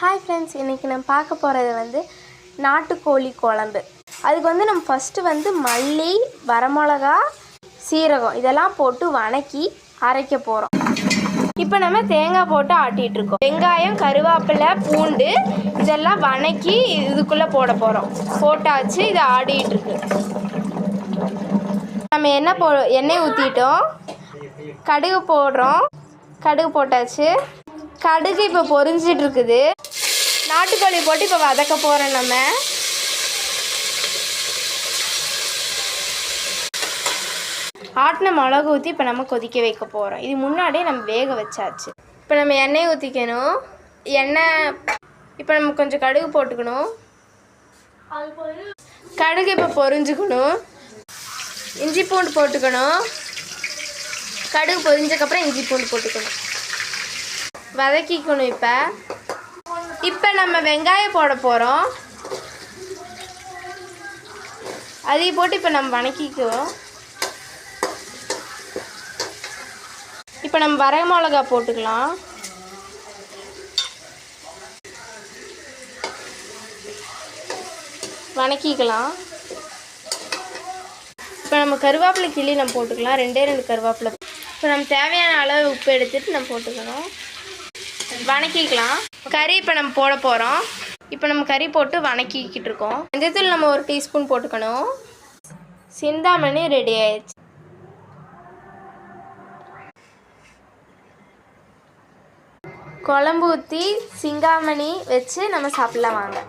Hi friends, இன்றைக்கி நம்ம பார்க்க போகிறது வந்து நாட்டுக்கோழி குழம்பு. அதுக்கு வந்து நம்ம ஃபஸ்ட்டு வந்து மல்லி, வரமிளகா, சீரகம் இதெல்லாம் போட்டு வணக்கி அரைக்க போகிறோம். இப்போ நம்ம தேங்காய் போட்டு ஆட்டிகிட்ருக்கோம். வெங்காயம், கருவேப்பிலை, பூண்டு இதெல்லாம் வணக்கி இதுக்குள்ளே போட போகிறோம். போட்டாச்சு, இதை ஆடிட்டுருக்கு. நம்ம எண்ணெய் ஊற்றிட்டோம், கடுகு போடுறோம். கடுகு போட்டாச்சு. கடுகு இப்போ பொரிஞ்சிட்டு இருக்குது. நாட்டுக்கோழி போட்டு இப்போ வதக்க போகிறோம். நம்ம ஆட்டின மிளகு ஊற்றி இப்போ நம்ம கொதிக்க வைக்க போகிறோம். இது முன்னாடியே நம்ம வேக வச்சாச்சு. இப்போ நம்ம எண்ணெய் ஊற்றிக்கணும். இப்போ நம்ம கொஞ்சம் கடுகு போட்டுக்கணும். கடுகு இப்போ பொரிஞ்சுக்கணும். இஞ்சி பூண்டு போட்டுக்கணும். கடுகு பொரிஞ்சதுக்கப்புறம் இஞ்சி பூண்டு போட்டுக்கணும், வதக்கிக்கணும். இப்போ நம்ம வெங்காயம் போட போகிறோம். அதையும் போட்டு இப்போ நம்ம வணக்கிக்குவோம். இப்போ நம்ம வரமிளகா போட்டுக்கலாம். வணக்கிக்கலாம். இப்போ நம்ம கருவேப்பிலை கிள்ளி நம்ம போட்டுக்கலாம். 2 கருவேப்பிலை. இப்போ நம்ம தேவையான அளவு உப்பு எடுத்துகிட்டு நம்ம போட்டுக்கணும். வணக்கிக்கலாம். கறி இப்போ நம்ம போட போகிறோம். இப்போ நம்ம கறி போட்டு வணக்கிக்கிட்டு இருக்கோம். மஞ்சத்தூள் நம்ம 1 டீஸ்பூன் போட்டுக்கணும். சிந்தாமணி ரெடி ஆயிடுச்சு. குழம்பு ஊற்றி சிந்தாமணி வச்சு நம்ம சாப்பிட்லாம் வாங்க.